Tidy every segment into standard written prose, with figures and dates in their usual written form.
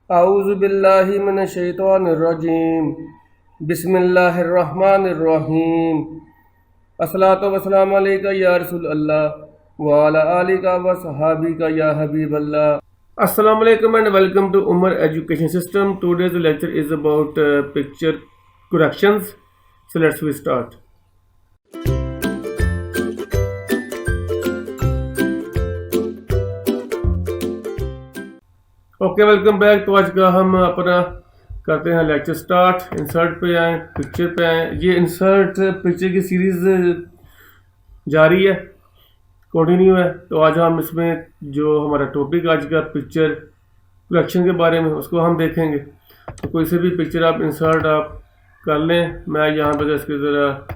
अऊज़ु बिल्लाहि मिनश शैतानिर रजीम। बिस्मिल्लाहिर्रहमानिर्रहीम। अस्सलातु वस्सलामु अलैका या रसूल अल्लाह व अला आलिका व सहाबिका या हबीब अल्लाह। Assalamu alaikum and welcome to Umar Education System. Today's lecture is about picture corrections. So let's we start. Okay welcome back. तो आज का हम अपना करते हैं लेक्चर स्टार्ट। इंसर्ट पे आए, पिक्चर पे आए। ये इंसर्ट पिक्चर की सीरीज जारी है, कंटिन्यू है। तो आज हम इसमें जो हमारा टॉपिक आज का पिक्चर करेक्शन के बारे में उसको हम देखेंगे। तो कोई से भी पिक्चर आप इंसर्ट आप कर लें। मैं यहाँ पर इसकी ज़रा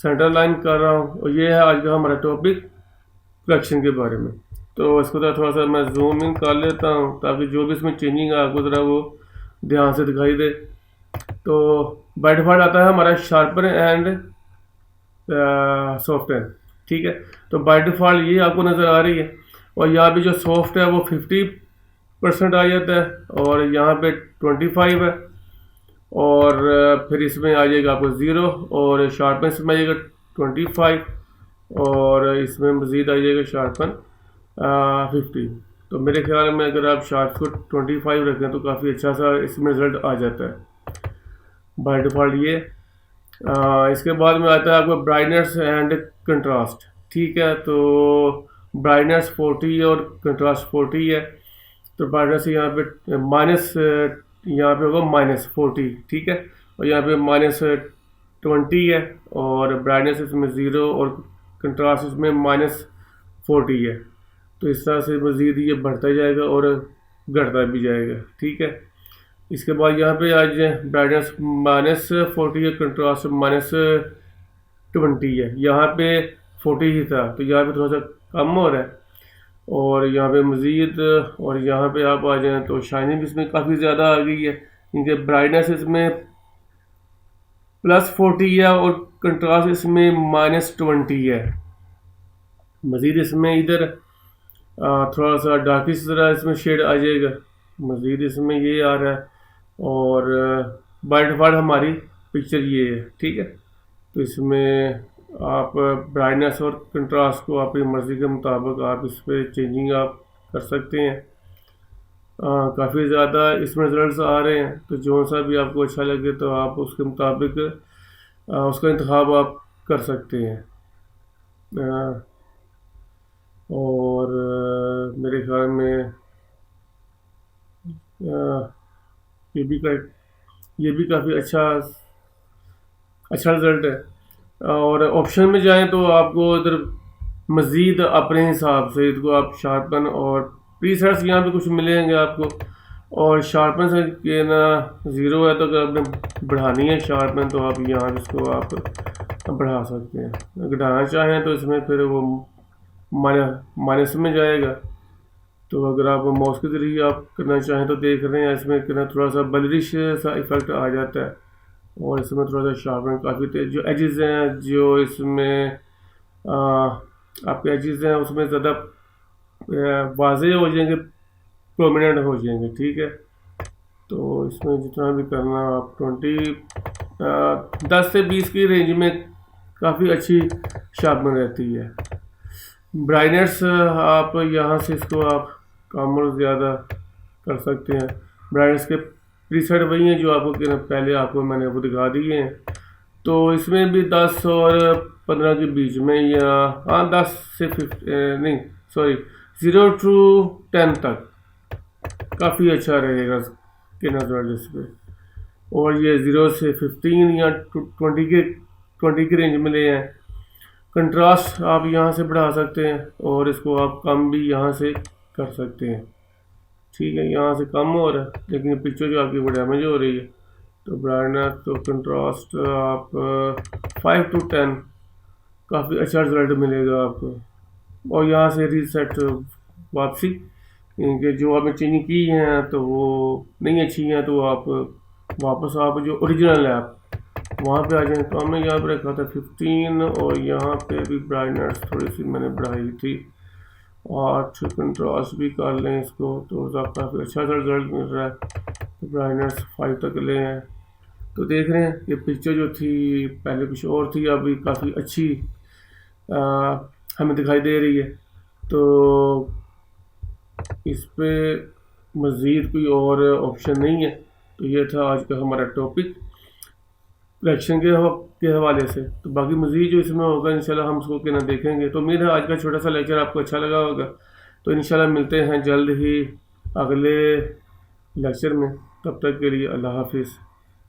सेंटर लाइन कर रहा हूँ और ये है आज का हमारा टॉपिक करेक्शन के बारे में। तो इसको थोड़ा सा मैं जूम इन कर लेता हूँ ताकि जो भी इसमें चेंजिंग आपको ज़रा वो ध्यान से दिखाई दे। तो बाय डिफ़ॉल्ट आता है हमारा शार्पन एंड सॉफ्टन, ठीक है। तो बाय डिफ़ॉल्ट ये आपको नज़र आ रही है और यहाँ पे जो सॉफ्ट है वो 50% आ जाता है और यहाँ पे 25 है और फिर इसमें आ जाएगा आपको 0 और शार्पन इसमें आ जाएगा 25 और इसमें मज़ीद आ जाएगा शार्पन 50। तो मेरे ख्याल में अगर आप शार्प को 25 रखें तो काफ़ी अच्छा सा इसमें रिजल्ट आ जाता है बाय डिफ़ॉल्ट ये। इसके बाद में आता है आपको ब्राइटनेस एंड कंट्रास्ट, ठीक है। तो ब्राइटनेस 40 और कंट्रास्ट 40 है। तो ब्राइटनेस यहाँ पे माइनस, यहाँ पे होगा -40, ठीक है। और यहाँ पे -20 है और ब्राइटनेस इसमें 0 और कंट्रास्ट इसमें -40 है। तो इस तरह से मज़ीद ये बढ़ता जाएगा और घटता भी जाएगा, ठीक है। इसके बाद यहाँ पे आज ब्राइटनेस -40 है, कंट्रास्ट -20 है। यहाँ पे 40 ही था तो यहाँ पे थोड़ा सा कम हो रहा है और यहाँ पे मज़ीद। और यहाँ पे आप आ जाएँ तो शाइनिंग इसमें काफ़ी ज़्यादा आ गई है क्योंकि ब्राइटनेस इसमें +40 है और कंट्रास्ट इसमें -20 है। मज़ीद इसमें इधर थोड़ा सा डार्किश तरह इसमें शेड आ जाएगा, मज़ीद इसमें ये आ रहा है और बाय डिफ़ॉल्ट हमारी पिक्चर ये है, ठीक है। तो इसमें आप ब्राइटनेस और कंट्रास्ट को अपनी मर्ज़ी के मुताबिक आप इस पर चेंजिंग आप कर सकते हैं। काफ़ी ज़्यादा इसमें रिजल्ट्स आ रहे हैं तो जो सा भी आपको अच्छा लगे तो आप उसके मुताबिक उसका इंतखाब आप कर सकते हैं। और मेरे ख्याल में ये भी काफ़ी अच्छा रिज़ल्ट है। और ऑप्शन में जाएं तो आपको इधर मज़ीद अपने हिसाब से इसको आप शार्पन और प्रीसेट्स यहाँ पे कुछ मिलेंगे आपको। और शार्पन से के ना 0 है तो अगर आपने बढ़ानी है शार्पन तो आप यहाँ इसको आप बढ़ा सकते हैं। घटाना चाहें तो इसमें फिर वो माइनस में जाएगा। तो अगर आप माउस के ज़रिए आप करना चाहें तो देख रहे हैं इसमें करना थोड़ा सा बलरिश सा इफ़ेक्ट आ जाता है और इसमें थोड़ा सा शार्पन काफ़ी तेज जो एजेस हैं जो इसमें आपके एजेस हैं उसमें ज़्यादा वाज़ेह हो जाएंगे, प्रोमिनेंट हो जाएंगे, ठीक है। तो इसमें जितना भी करना आप 10 से 20 की रेंज में काफ़ी अच्छी शार्पन रहती है। ब्राइटनेस आप यहाँ से इसको आप कम और ज़्यादा कर सकते हैं। ब्राइटनेस के प्रीसेट वही हैं जो आपको पहले आपको मैंने वो दिखा दिए हैं। तो इसमें भी 10 और 15 के बीच में या 10 से 0 to 10 तक काफ़ी अच्छा रहेगा कि नज़र इस पर। और ये 0 से 15 या 20 के रेंज में ले हैं। कंट्रास्ट आप यहाँ से बढ़ा सकते हैं और इसको आप कम भी यहाँ से कर सकते हैं, ठीक है। यहाँ से कम हो रहा है लेकिन पिक्चर जो आपकी वो डैमेज हो रही है। तो ब्राइटनेस तो कंट्रास्ट आप 5 to 10 काफ़ी अच्छा रिजल्ट मिलेगा आपको। और यहाँ से रीसेट वापसी क्योंकि जो आपने चेंजिंग की हैं तो वो नहीं अच्छी हैं तो आप वापस आप जो ओरिजिनल है आप वहाँ पे आ जाएँ। तो हमने यहाँ पे रखा था 15 और यहाँ पे भी ब्राइटनेस थोड़ी सी मैंने बढ़ाई थी और कंट्रास्ट भी कर लें इसको तो काफ़ी अच्छा सा रिजल्ट मिल रहा है। ब्राइटनेस 5 तक ले हैं। तो देख रहे हैं ये पिक्चर जो थी पहले कुछ और थी, अभी काफ़ी अच्छी आ, हमें दिखाई दे रही है। तो इस पे मज़ीद कोई और ऑप्शन नहीं है। तो ये था आज का हमारा टॉपिक इलेक्शन के हवाले से। तो बाकी मज़ीद जो इसमें होगा इंशाल्लाह हम उसको कहना देखेंगे। तो उम्मीद है आज का छोटा सा लेक्चर आपको अच्छा लगा होगा। तो इंशाल्लाह मिलते हैं जल्द ही अगले लेक्चर में। तब तक के लिए अल्लाह हाफिज़।